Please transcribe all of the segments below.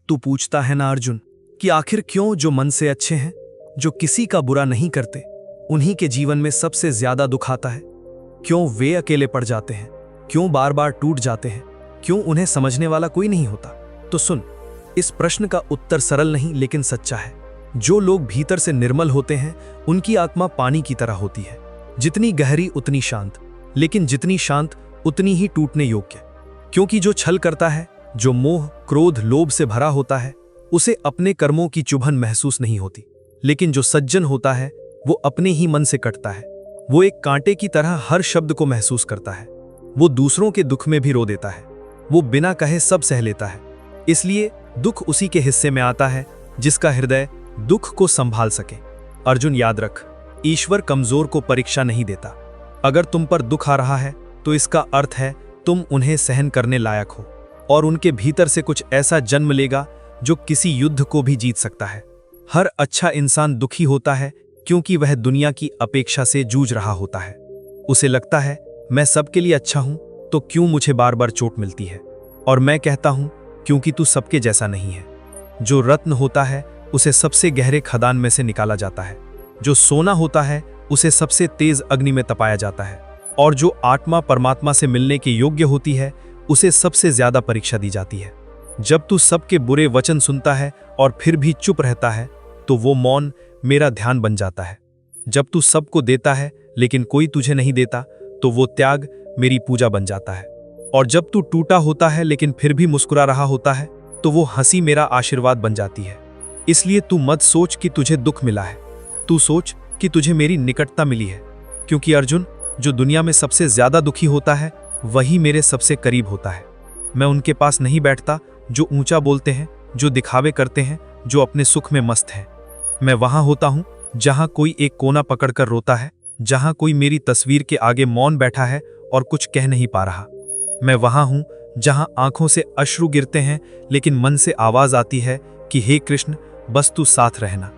तू पूछता है ना अर्जुन कि आखिर क्यों जो मन से अच्छे हैं, जो किसी का बुरा नहीं करते, उन्हीं के जीवन में सबसे ज्यादा दुख आता है? क्यों वे अकेले पड़ जाते हैं? क्यों बार बार टूट जाते हैं? क्यों उन्हें समझने वाला कोई नहीं होता? तो सुन, इस प्रश्न का उत्तर सरल नहीं लेकिन सच्चा है। जो लोग भीतर से निर्मल होते हैं उनकी आत्मा पानी की तरह होती है, जितनी गहरी उतनी शांत, लेकिन जितनी शांत उतनी ही टूटने योग्य। क्योंकि जो छल करता है, जो मोह क्रोध लोभ से भरा होता है, उसे अपने कर्मों की चुभन महसूस नहीं होती। लेकिन जो सज्जन होता है वो अपने ही मन से कटता है। वो एक कांटे की तरह हर शब्द को महसूस करता है। वो दूसरों के दुख में भी रो देता है। वो बिना कहे सब सह लेता है। इसलिए दुख उसी के हिस्से में आता है जिसका हृदय दुख को संभाल सके। अर्जुन, याद रख, ईश्वर कमजोर को परीक्षा नहीं देता। अगर तुम पर दुख आ रहा है तो इसका अर्थ है तुम उन्हें सहन करने लायक हो, और उनके भीतर से कुछ ऐसा जन्म लेगा जो किसी युद्ध को भी जीत सकता है। हर अच्छा इंसान दुखी होता है क्योंकि वह दुनिया की अपेक्षा से जूझ रहा होता है। उसे लगता है मैं सबके लिए अच्छा हूं तो क्यों मुझे बार बार चोट मिलती है। और मैं कहता हूं क्योंकि तू सबके जैसा नहीं है। जो रत्न होता है उसे सबसे गहरे खदान में से निकाला जाता है। जो सोना होता है उसे सबसे तेज अग्नि में तपाया जाता है। और जो आत्मा परमात्मा से मिलने के योग्य होती है उसे सबसे ज्यादा परीक्षा दी जाती है। जब तू सबके बुरे वचन सुनता है और फिर भी चुप रहता है तो वो मौन मेरा ध्यान बन जाता है। जब तू सबको देता है लेकिन कोई तुझे नहीं देता तो वो त्याग मेरी पूजा बन जाता है। और जब तू टूटा होता है लेकिन फिर भी मुस्कुरा रहा होता है तो वो हंसी मेरा आशीर्वाद बन जाती है। इसलिए तू मत सोच कि तुझे दुख मिला है, तू सोच कि तुझे मेरी निकटता मिली है। क्योंकि अर्जुन, जो दुनिया में सबसे ज्यादा दुखी होता है वही मेरे सबसे करीब होता है। मैं उनके पास नहीं बैठता जो ऊंचा बोलते हैं, जो दिखावे करते हैं, जो अपने सुख में मस्त हैं। मैं वहां होता हूं जहां कोई एक कोना पकड़कर रोता है, जहां कोई मेरी तस्वीर के आगे मौन बैठा है और कुछ कह नहीं पा रहा। मैं वहां हूं जहां आंखों से अश्रु गिरते हैं लेकिन मन से आवाज आती है कि हे कृष्ण, बस तू साथ रहना।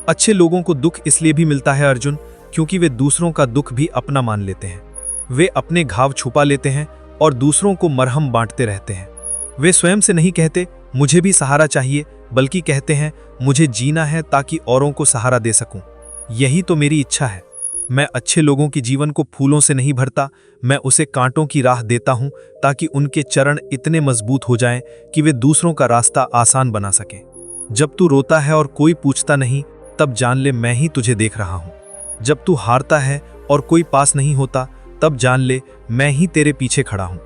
अच्छे लोगों को दुख इसलिए भी मिलता है अर्जुन, क्योंकि वे दूसरों का दुख भी अपना मान लेते हैं। वे अपने घाव छुपा लेते हैं और दूसरों को मरहम बांटते रहते हैं। वे स्वयं से नहीं कहते मुझे भी सहारा चाहिए, बल्कि कहते हैं मुझे जीना है ताकि औरों को सहारा दे सकूं। यही तो मेरी इच्छा है। मैं अच्छे लोगों के जीवन को फूलों से नहीं भरता, मैं उसे कांटों की राह देता हूं ताकि उनके चरण इतने मजबूत हो जाएं कि वे दूसरों का रास्ता आसान बना सकें। जब तू रोता है और कोई पूछता नहीं, तब जान ले मैं ही तुझे देख रहा हूं। जब तू हारता है और कोई पास नहीं होता, तब जान ले मैं ही तेरे पीछे खड़ा हूं।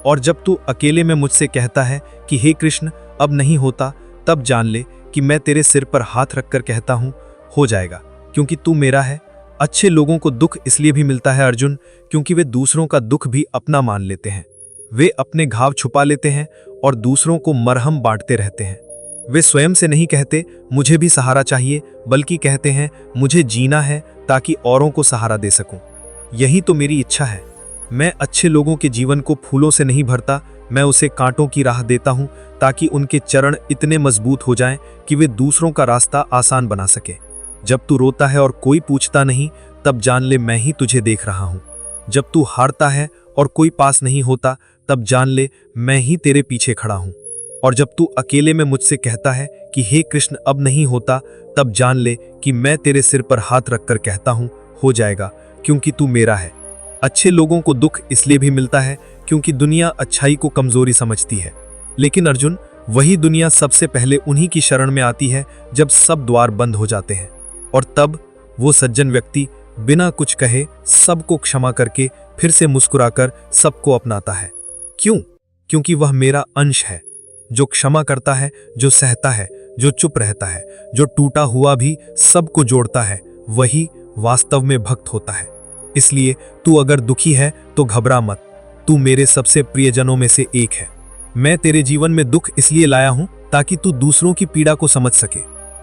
और जब तू अकेले में मुझसे कहता है कि हे कृष्ण अब नहीं होता, तब जान ले कि मैं तेरे सिर पर हाथ रखकर कहता हूं हो जाएगा, क्योंकि तू मेरा है। अच्छे लोगों को दुख इसलिए भी मिलता है अर्जुन, क्योंकि वे दूसरों का दुख भी अपना मान लेते हैं। वे अपने घाव छुपा लेते हैं और दूसरों को मरहम बांटते रहते हैं। वे स्वयं से नहीं कहते मुझे भी सहारा चाहिए, बल्कि कहते हैं मुझे जीना है ताकि औरों को सहारा दे सकूं। यही तो मेरी इच्छा है। मैं अच्छे लोगों के जीवन को फूलों से नहीं भरता, मैं उसे कांटों की राह देता हूं ताकि उनके चरण इतने मजबूत हो जाएं कि वे दूसरों का रास्ता आसान बना सके। जब तू रोता है और कोई पूछता नहीं, तब जान ले मैं ही तुझे देख रहा हूं। जब तू हारता है और कोई पास नहीं होता, तब जान ले मैं ही तेरे पीछे खड़ा हूं। और जब तू अकेले में मुझसे कहता है कि हे कृष्ण अब नहीं होता, तब जान ले कि मैं तेरे सिर पर हाथ रखकर कहता हूं हो जाएगा, क्योंकि तू मेरा है। अच्छे लोगों को दुख इसलिए भी मिलता है क्योंकि दुनिया अच्छाई को कमजोरी समझती है। लेकिन अर्जुन, वही दुनिया सबसे पहले उन्हीं की शरण में आती है जब सब द्वार बंद हो जाते हैं। और तब वो सज्जन व्यक्ति बिना कुछ कहे सबको क्षमा करके फिर से मुस्कुराकर सबको अपनाता है। क्यों? क्योंकि वह मेरा अंश है। जो क्षमा करता है, जो सहता है, जो चुप रहता है, जो टूटा हुआ भी सबको जोड़ता है, वही वास्तव में भक्त होता है। इसलिए तू अगर दुखी है तो घबरा मत, तू मेरे सबसे प्रियजनों में से एक है। मैं तेरे जीवन में दुख इसलिए लाया हूं ताकि तू दूसरों की पीड़ा को समझ सके।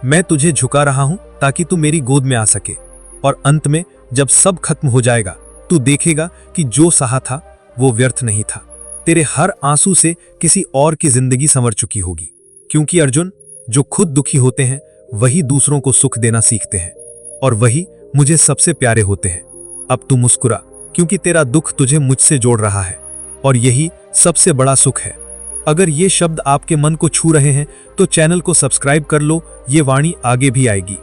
मैं तुझे झुका रहा हूं ताकि तू मेरी गोद में आ सके। और अंत में जब सब खत्म हो जाएगा, तू देखेगा कि जो सहा था वो व्यर्थ नहीं था। तेरे हर आंसू से किसी और की जिंदगी संवर चुकी होगी। क्योंकि अर्जुन, जो खुद दुखी होते हैं वही दूसरों को सुख देना सीखते हैं, और वही मुझे सबसे प्यारे होते हैं। अब तू मुस्कुरा, क्योंकि तेरा दुख तुझे मुझसे जोड़ रहा है, और यही सबसे बड़ा सुख है। अगर ये शब्द आपके मन को छू रहे हैं तो चैनल को सब्सक्राइब कर लो, ये वाणी आगे भी आएगी।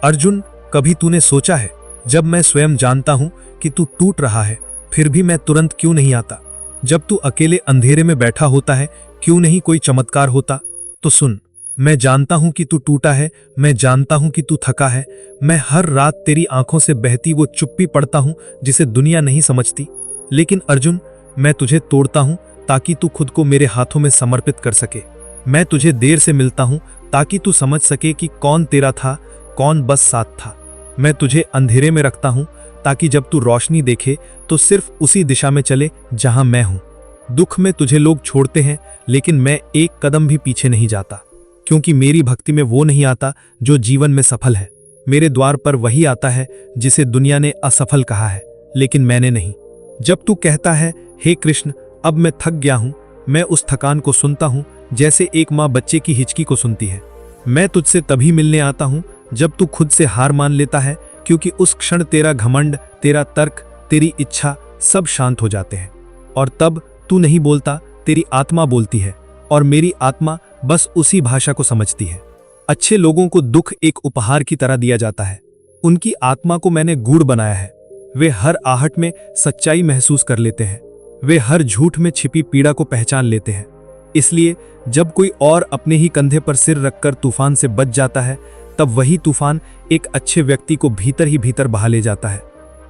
अर्जुन, कभी तूने सोचा है, जब मैं स्वयं जानता हूं कि तू टूट रहा है, फिर भी मैं तुरंत क्यों नहीं आता? जब तू अकेले अंधेरे में बैठा होता है, क्यों नहीं कोई चमत्कार होता? तो सुन, मैं जानता हूं कि तू टूटा है, मैं जानता हूं कि तू थका है। मैं हर रात तेरी आंखों से बहती वो चुप्पी पढ़ता हूं जिसे दुनिया नहीं समझती। लेकिन अर्जुन, मैं तुझे तोड़ता हूं ताकि तू खुद को मेरे हाथों में समर्पित कर सके। मैं तुझे देर से मिलता हूं ताकि तू समझ सके कि कौन तेरा था, कौन बस साथ था। मैं तुझे अंधेरे में रखता हूं ताकि जब तू रोशनी देखे तो सिर्फ उसी दिशा में चले जहां मैं हूं। दुख में तुझे लोग छोड़ते हैं, लेकिन मैं एक कदम भी पीछे नहीं जाता, क्योंकि मेरी भक्ति में वो नहीं आता जो जीवन में सफल है। मेरे द्वार पर वही आता है जिसे दुनिया ने असफल कहा है, लेकिन मैंने नहीं। जब तू कहता है, हे कृष्ण, अब मैं थक गया हूं, मैं उस थकान को सुनता हूं जैसे एक माँ बच्चे की हिचकी को सुनती है। मैं तुझसे तभी मिलने आता हूं जब तू खुद से हार मान लेता है, क्योंकि उस क्षण तेरा घमंड, तेरा तर्क, तेरी इच्छा सब शांत हो जाते हैं। और तब तू नहीं बोलता, तेरी आत्मा बोलती है, और मेरी आत्मा बस उसी भाषा को समझती है। अच्छे लोगों को दुख एक उपहार की तरह दिया जाता है। उनकी आत्मा को मैंने गूढ़ बनाया है। वे हर आहट में सच्चाई महसूस कर लेते हैं। वे हर झूठ में छिपी पीड़ा को पहचान लेते हैं। इसलिए जब कोई और अपने ही कंधे पर सिर रखकर तूफान से बच जाता है, तब वही तूफान एक अच्छे व्यक्ति को भीतर ही भीतर बहा ले जाता है।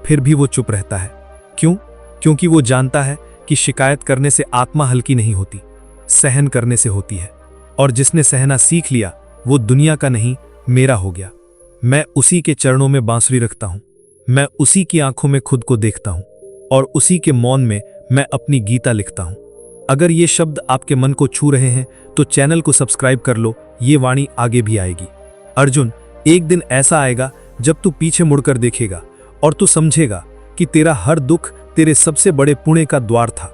फिर भी वो चुप रहता है। क्यों? क्योंकि वो जानता है कि शिकायत करने से आत्मा हल्की नहीं होती, सहन करने से होती है। और जिसने सहना सीख लिया, वो दुनिया का नहीं, मेरा हो गया। मैं उसी के चरणों में बांसुरी रखता हूं, मैं उसी की आंखों में खुद को देखता हूं, और उसी के मौन में मैं अपनी गीता लिखता हूं। अगर ये शब्द आपके मन को छू रहे हैं तो चैनल को सब्सक्राइब कर लो, ये वाणी आगे भी आएगी। अर्जुन, एक दिन ऐसा आएगा जब तू पीछे मुड़कर देखेगा और तू समझेगा कि तेरा हर दुख तेरे सबसे बड़े पुण्य का द्वार था,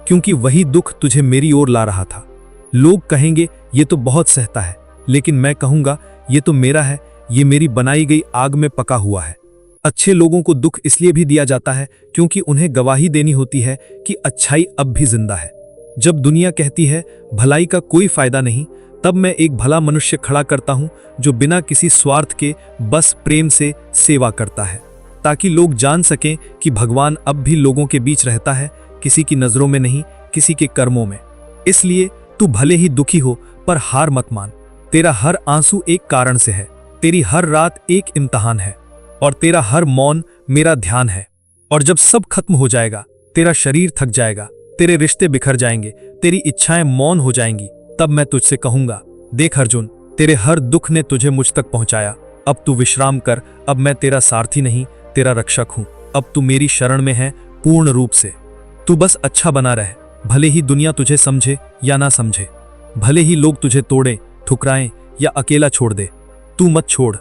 क्योंकि वही दुख तुझे मेरी ओर ला रहा था। लोग कहेंगे ये तो बहुत सहता है, लेकिन मैं कहूंगा ये तो मेरा है, ये मेरी बनाई गई आग में पका हुआ है। अच्छे लोगों को दुख इसलिए भी दिया जाता है क्योंकि उन्हें गवाही देनी होती है कि अच्छाई अब भी जिंदा है। जब दुनिया कहती है भलाई का कोई फायदा नहीं, तब मैं एक भला मनुष्य खड़ा करता हूं जो बिना किसी स्वार्थ के बस प्रेम से सेवा करता है, ताकि लोग जान सकें कि भगवान अब भी लोगों के बीच रहता है, किसी की नजरों में नहीं, किसी के कर्मों में। इसलिए तू भले ही दुखी हो, पर हार मत मान। तेरा हर आंसू एक कारण से है, तेरी हर रात एक इम्तिहान है, और तेरा हर मौन मेरा ध्यान है। और जब सब खत्म हो जाएगा, तेरा शरीर थक जाएगा, तेरे रिश्ते बिखर जाएंगे, तेरी इच्छाएं मौन हो जाएंगी, तब मैं तुझसे कहूंगा, देख अर्जुन, तेरे हर दुख ने तुझे मुझ तक पहुंचाया। अब तू विश्राम कर, अब मैं तेरा सारथी नहीं, तेरा रक्षक हूं। अब तू मेरी शरण में है पूर्ण रूप से। तू बस अच्छा बना रहे, भले ही दुनिया तुझे समझे या ना समझे, भले ही लोग तुझे तोड़े, ठुकराएं या अकेला छोड़ दे। तू मत छोड़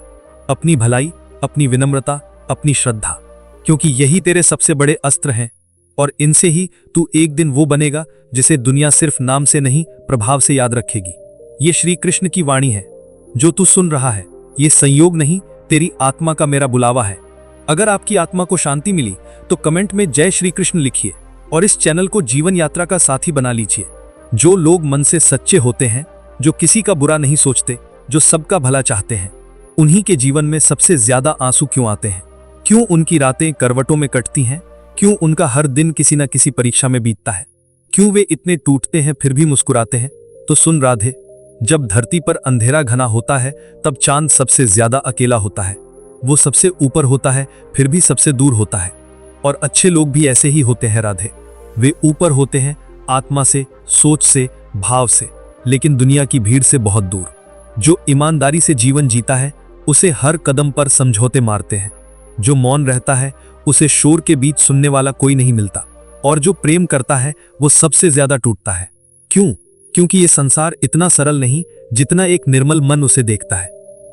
अपनी भलाई, अपनी विनम्रता, अपनी श्रद्धा, क्योंकि यही तेरे सबसे बड़े अस्त्र हैं, और इनसे ही तू एक दिन वो बनेगा जिसे दुनिया सिर्फ नाम से नहीं, प्रभाव से याद रखेगी। ये श्री कृष्ण की वाणी है जो तू सुन रहा है। ये संयोग नहीं, तेरी आत्मा का मेरा बुलावा है। अगर आपकी आत्मा को शांति मिली तो कमेंट में जय श्री कृष्ण लिखिए, और इस चैनल को जीवन यात्रा का साथी बना लीजिए। जो लोग मन से सच्चे होते हैं, जो किसी का बुरा नहीं सोचते, जो सबका भला चाहते हैं, उन्हीं के जीवन में सबसे ज्यादा आंसू क्यों आते हैं? क्यों उनकी रातें करवटों में कटती हैं? क्यों उनका हर दिन किसी न किसी परीक्षा में बीतता है? क्यों वे इतने टूटते हैं फिर भी मुस्कुराते हैं? तो सुन राधे, जब धरती पर अंधेरा घना होता है, तब चांद सबसे ज्यादा अकेला होता है। वो सबसे ऊपर होता है, फिर भी सबसे दूर होता है। और अच्छे लोग भी ऐसे ही होते हैं राधे। वे ऊपर होते हैं आत्मा से, सोच से, भाव से, लेकिन दुनिया की भीड़ से बहुत दूर। जो ईमानदारी से जीवन जीता है, उसे हर कदम पर समझौते मारते हैं। जो मौन रहता है, उसे शोर के बीच सुनने वाला कोई नहीं मिलता। और जो प्रेम करता है, वो सबसे ज्यादा टूटता है। क्यों? क्योंकि ये संसार इतना सरल नहीं जितना एक निर्मल मन उसे देखता है।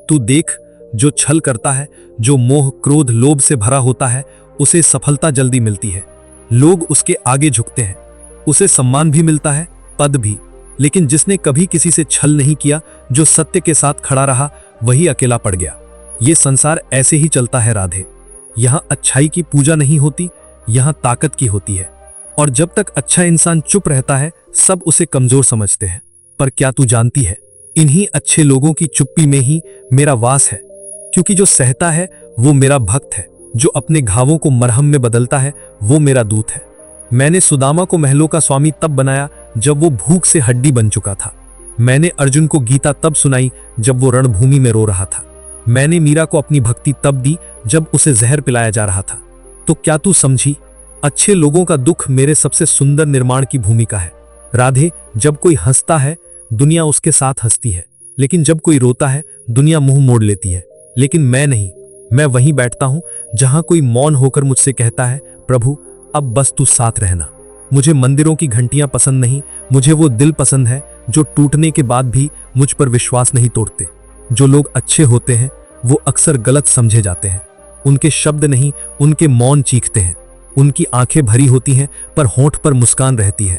तू देख, जो छल करता है, जो मोह, क्रोध, लोभ से भरा होता है, उसे सफलता जल्दी मिलती है। लोग उसके आगे झुकते हैं, उसे सम्मान भी मिलता है, पद भी। लेकिन जिसने कभी किसी से छल नहीं किया, जो सत्य के साथ खड़ा रहा, वही अकेला पड़ गया। ये संसार ऐसे ही चलता है राधे। यहां अच्छाई की पूजा नहीं होती, यहां ताकत की होती है। और जब तक अच्छा इंसान चुप रहता है, सब उसे कमजोर समझते हैं, पर क्या तू जानती है, इन्हीं अच्छे लोगों की चुप्पी में ही मेरा वास है। क्योंकि जो सहता है वो मेरा भक्त है, जो अपने घावों को मरहम में बदलता है वो मेरा दूत है। मैंने सुदामा को महलों का स्वामी तब बनाया जब वो भूख से हड्डी बन चुका था। मैंने अर्जुन को गीता तब सुनाई जब वो रणभूमि में रो रहा था। मैंने मीरा को अपनी भक्ति तब दी जब उसे जहर पिलाया जा रहा था। तो क्या तू समझी, अच्छे लोगों का दुख मेरे सबसे सुंदर निर्माण की भूमिका है। राधे, जब कोई हंसता है दुनिया उसके साथ हंसती है, लेकिन जब कोई रोता है दुनिया मुंह मोड़ लेती है। लेकिन मैं नहीं, मैं वहीं बैठता हूं जहां कोई मौन होकर मुझसे कहता है, प्रभु अब बस तू साथ रहना। मुझे मंदिरों की घंटियां पसंद नहीं, मुझे वो दिल पसंद है जो टूटने के बाद भी मुझ पर विश्वास नहीं तोड़ते। जो लोग अच्छे होते हैं वो अक्सर गलत समझे जाते हैं। उनके शब्द नहीं, उनके मौन चीखते हैं। उनकी आंखें भरी होती हैं पर होंठ पर मुस्कान रहती है।